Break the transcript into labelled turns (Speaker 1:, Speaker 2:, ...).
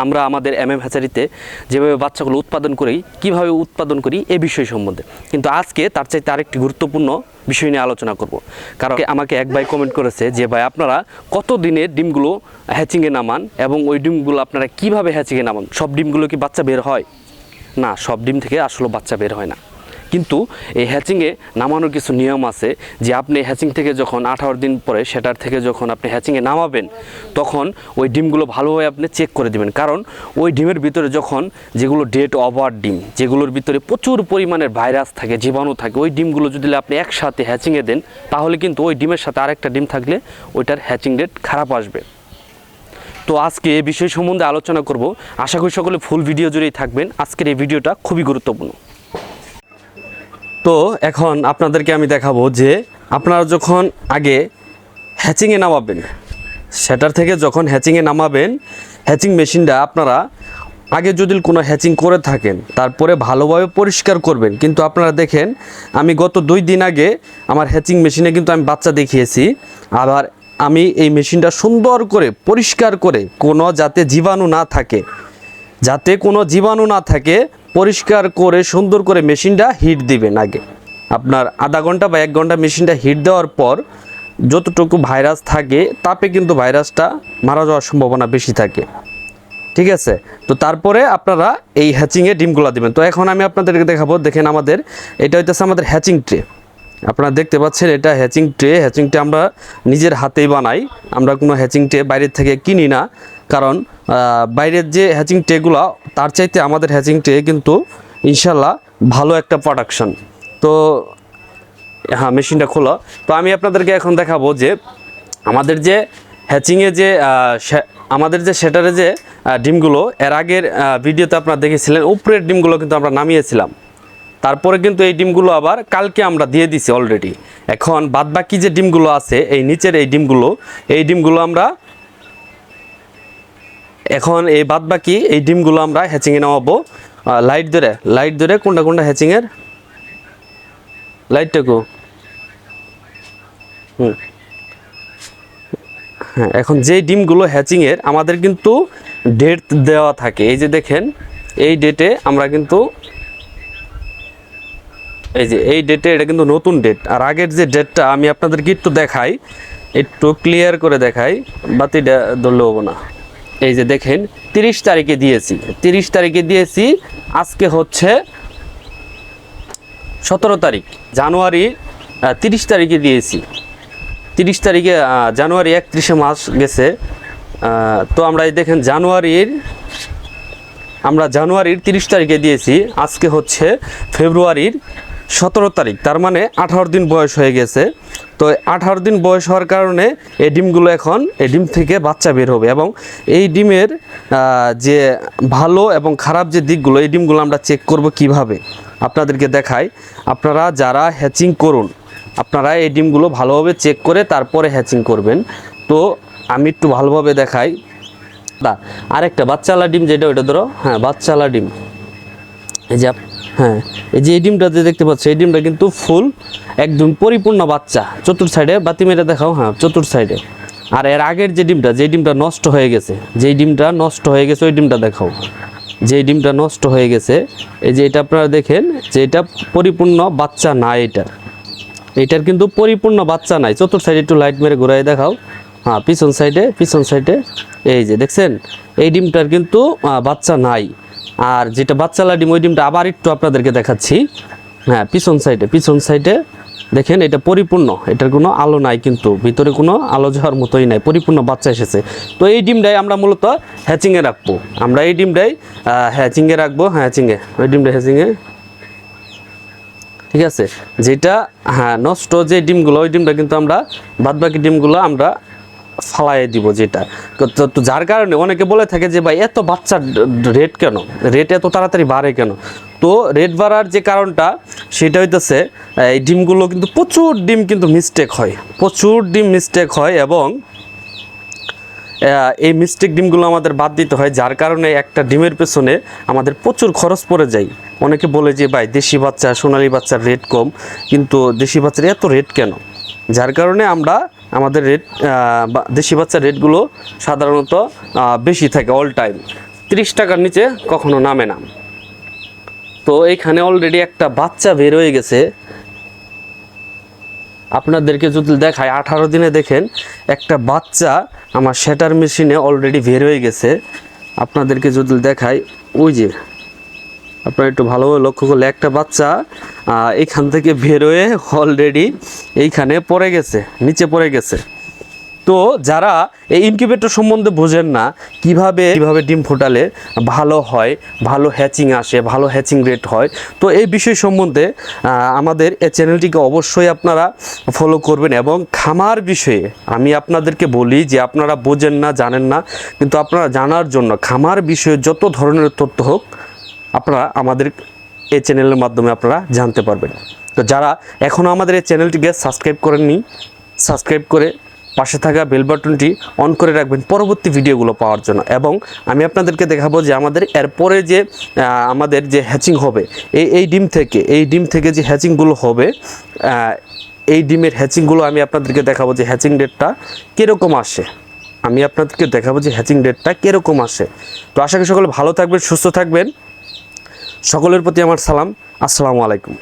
Speaker 1: আমরা আমাদের এমএম হ্যাচারিতে যেভাবে বাচ্চাগুলো উৎপাদন করি, কিভাবে উৎপাদন করি এই বিষয় সম্বন্ধে। কিন্তু আজকে তার চাইতে আরেকটি গুরুত্বপূর্ণ বিষয় নিয়ে আলোচনা করব। কারণ আমাকে এক ভাই কমেন্ট করেছে যে ভাই আপনারা কত দিনে ডিমগুলো হ্যাচিংয়ে নামান এবং ওই ডিমগুলো আপনারা কিভাবে হ্যাচিংয়ে নামান, সব ডিমগুলো কি বাচ্চা বের হয়? না, সব ডিম থেকে আসলে বাচ্চা বের হয় না। কিন্তু এই হ্যাচিংয়ে নামানোর কিছু নিয়ম আছে যে আপনি হ্যাচিং থেকে যখন 18 দিন পরে সেটার থেকে যখন আপনি হ্যাচিংয়ে নামাবেন তখন ওই ডিমগুলো ভালোভাবে আপনি চেক করে দেবেন। কারণ ওই ডিমের ভিতরে যখন যেগুলো ডেট ওভার ডিম, যেগুলোর ভিতরে প্রচুর পরিমাণের ভাইরাস থাকে, জীবাণু থাকে, ওই ডিমগুলো যদি আপনি একসাথে হ্যাচিংয়ে দেন তাহলে কিন্তু ওই ডিমের সাথে আরেকটা ডিম থাকলে ওইটার হ্যাচিং রেট খারাপ আসবে। তো আজকে এই বিষয় সম্বন্ধে আলোচনা করব। আশা করি সকলে ফুল ভিডিও জুড়েই থাকবেন। আজকের এই ভিডিওটা খুবই গুরুত্বপূর্ণ। তো এখন আপনাদেরকে আমি দেখাবো যে আপনারা যখন আগে হ্যাচিংয়ে নামাবেন, সেটার থেকে যখন হ্যাচিংয়ে নামাবেন, হ্যাচিং মেশিনটা আপনারা আগে যদি কোনো হ্যাচিং করে থাকেন তারপরে ভালোভাবে পরিষ্কার করবেন। কিন্তু আপনারা দেখেন আমি গত 2 দিন আগে আমার হ্যাচিং মেশিনে কিন্তু আমি বাচ্চা দেখিয়েছি। আবার আমি এই মেশিনটা সুন্দর করে পরিষ্কার করে কোনো যাতে জীবাণু না থাকে, পরিষ্কার করে সুন্দর করে মেশিনটা হিট দিবেন। আগে আপনার আধা ঘন্টা বা 1 ঘন্টা মেশিনটা হিট দেওয়ার পর যতটুকু ভাইরাস থাকে তাপে কিন্তু ভাইরাসটা মারা যাওয়ার সম্ভাবনা বেশি থাকে, ঠিক আছে? তো তারপরে আপনারা এই হ্যাচিংয়ে ডিমগুলো দিবেন। তো এখন আমি আপনাদেরকে দেখাবো। দেখেন আমাদের এটা হইতেছে আমাদের হ্যাচিং ট্রে। আপনারা দেখতে পাচ্ছেন এটা হ্যাচিং ট্রে। হ্যাচিং ট্রে আমরা নিজের হাতেই বানাই, আমরা কোনো হ্যাচিং ট্রে বাইরের থেকে কিনি না। কারণ বাইরের যে হ্যাচিং ট্রেগুলো তার চাইতে আমাদের হ্যাচিং ট্রে কিন্তু ইনশাল্লাহ ভালো একটা প্রোডাকশন। তো হ্যাঁ, মেশিনটা খোলা। তো আমি আপনাদেরকে এখন দেখাবো যে আমাদের যে হ্যাচিংয়ে যে আমাদের যে সেটারে যে ডিমগুলো এর আগের ভিডিওতে আপনারা দেখেছিলেন, উপরের ডিমগুলো কিন্তু আমরা নামিয়েছিলাম। তারপরে কিন্তু এই ডিমগুলো আবার কালকে আমরা দিয়ে দিছি অলরেডি। এখন বাদবাকি যে ডিমগুলো আছে এই নিচের এই ডিমগুলো আমরা এখন এই বাদবাকি এই ডিমগুলো আমরা হ্যাচিংয়ে নামাবো। লাইট ধরে কোনটা হ্যাচিংয়ের লাইটটাকু হ্যাঁ, এখন যেই ডিমগুলো হ্যাচিংয়ের আমাদের কিন্তু ডেট দেওয়া থাকে। এই যে দেখেন এই ডেটে আমরা কিন্তু এই ডেটে এটা কিন্তু নতুন ডেট। আর আগের যে ডেটটা আমি আপনাদেরকে একটু দেখাই, একটু ক্লিয়ার করে দেখাই, বাতিটা ধরলে হবো না। এই যে দেখেন 30 তারিখে দিয়েছি। আজকে হচ্ছে 17 তারিখ, জানুয়ারি 30 তারিখে দিয়েছি। 30 তারিখে জানুয়ারি 31 মাস গেছে। তো আমরা এই দেখেন জানুয়ারির 30 তারিখে দিয়েছি। আজকে হচ্ছে ফেব্রুয়ারির 17 তারিখ, তার মানে 18 দিন বয়স হয়ে গেছে। তো 18 দিন বয়স হওয়ার কারণে এই ডিমগুলো এখন এই ডিম থেকে বাচ্চা বের হবে। এবং এই ডিমের যে ভালো এবং খারাপ যে দিকগুলো, এই ডিমগুলো আমরা চেক করব কিভাবে আপনাদেরকে দেখাই। আপনারা যারা হ্যাচিং করুন আপনারা এই ডিমগুলো ভালোভাবে চেক করে তারপরে হ্যাচিং করবেন। তো আমি একটু ভালোভাবে দেখাই। আরেকটা বাচ্চাওয়ালা ডিম যেটা, ওইটা ধরো, হ্যাঁ বাচ্চাওয়ালা ডিম। এই যে হ্যাঁ, এই যে এই ডিমটা যে দেখতে পাচ্ছ, এই ডিমটা কিন্তু ফুল একদম পরিপূর্ণ বাচ্চা। চতুর্থ সাইডে বাতি মেরে দেখাও, হ্যাঁ চতুর্থ সাইডে। আর এর আগের যে ডিমটা নষ্ট হয়ে গেছে, ওই ডিমটা দেখাও। যেই ডিমটা নষ্ট হয়ে গেছে, এই যে এটা আপনারা দেখেন যে এটা পরিপূর্ণ বাচ্চা না, এটার কিন্তু পরিপূর্ণ বাচ্চা নাই। চতুর্থ সাইডে একটু লাইট মেরে ঘুরাই দেখাও, হ্যাঁ পিছন সাইডে এই যে দেখছেন এই ডিমটার কিন্তু বাচ্চা নাই। আর যেটা বাচ্চালা ডিম, ওই ডিমটা আবার একটু আপনাদেরকে দেখাচ্ছি। হ্যাঁ পিছন সাইডে দেখেন এটা পরিপূর্ণ, এটার কোনো আলো নাই, কিন্তু ভিতরে কোনো আলো যাওয়ার মতোই নাই, পরিপূর্ণ বাচ্চা এসেছে। তো এই ডিমটাই আমরা মূলত হ্যাচিংয়ে রাখবো। ওই ডিমটা হ্যাচিংয়ে, ঠিক আছে? যেটা হ্যাঁ নষ্ট যে ডিমগুলো, ওই ডিমটা কিন্তু আমরা বাদবাকি ডিমগুলো আমরা ফালাই দিব। যেটা তো যার কারণে অনেকে বলে থাকে যে ভাই এত বাচ্চার রেট এত তাড়াতাড়ি বাড়ে কেন? তো রেট বাড়ার যে কারণটা সেটা হইতেছে এই ডিমগুলো কিন্তু প্রচুর ডিম কিন্তু মিস্টেক হয় এবং এই মিস্টেক ডিমগুলো আমাদের বাদ দিতে হয়। যার কারণে একটা ডিমের পেছনে আমাদের প্রচুর খরচ পড়ে যায়। অনেকে বলে যে ভাই দেশি বাচ্চা সোনালী বাচ্চার রেট কম, কিন্তু দেশি বাচ্চার এত রেট কেন? যার কারণে আমরা আমাদের দেশি বাচ্চার রেটগুলো সাধারণত বেশি থাকে অল টাইম। 30 টাকার নিচে কখনো নামে না। তো এইখানে অলরেডি একটা বাচ্চা বের হয়ে গেছে। আপনাদেরকে যদি দেখায় 18 দিনে দেখেন একটা বাচ্চা আমার সেটার মেশিনে অলরেডি বের হয়ে গেছে। আপনাদেরকে যদি দেখায়, ওই যে আপনারা একটু ভালোভাবে লক্ষ্য করলে একটা বাচ্চা এখান থেকে বের হয়ে অলরেডি এইখানে পড়ে গেছে, নিচে পড়ে গেছে। তো যারা এই ইনকিউবেটর সম্বন্ধে বোঝেন না, কিভাবে ডিম ফোটালে ভালো হয়, ভালো হ্যাচিং আসে, ভালো হ্যাচিং রেট হয়, তো এই বিষয় সম্বন্ধে আমাদের এই চ্যানেলটিকে অবশ্যই আপনারা ফলো করবেন। এবং খামার বিষয়ে আমি আপনাদেরকে বলি যে আপনারা বোঝেন না, জানেন না, কিন্তু আপনারা জানার জন্য খামার বিষয়ে যত ধরনের তথ্য হোক আপনারা আমাদের এই চ্যানেলের মাধ্যমে আপনারা জানতে পারবেন। তো যারা এখনও আমাদের এই চ্যানেলটিকে সাবস্ক্রাইব করেননি, সাবস্ক্রাইব করে পাশে থাকা বেল বাটনটি অন করে রাখবেন পরবর্তী ভিডিওগুলো পাওয়ার জন্য। এবং আমি আপনাদেরকে দেখাবো যে আমাদের এরপরে যে আমাদের যে হ্যাচিং হবে এই ডিম থেকে যে হ্যাচিংগুলো হবে, এই ডিমের হ্যাচিংগুলো আমি আপনাদেরকে দেখাবো যে হ্যাচিং ডেটটা কীরকম আসে। তো আশা করি সকলে ভালো থাকবেন, সুস্থ থাকবেন। সকলের প্রতি আমার সালাম। আসসালামু আলাইকুম।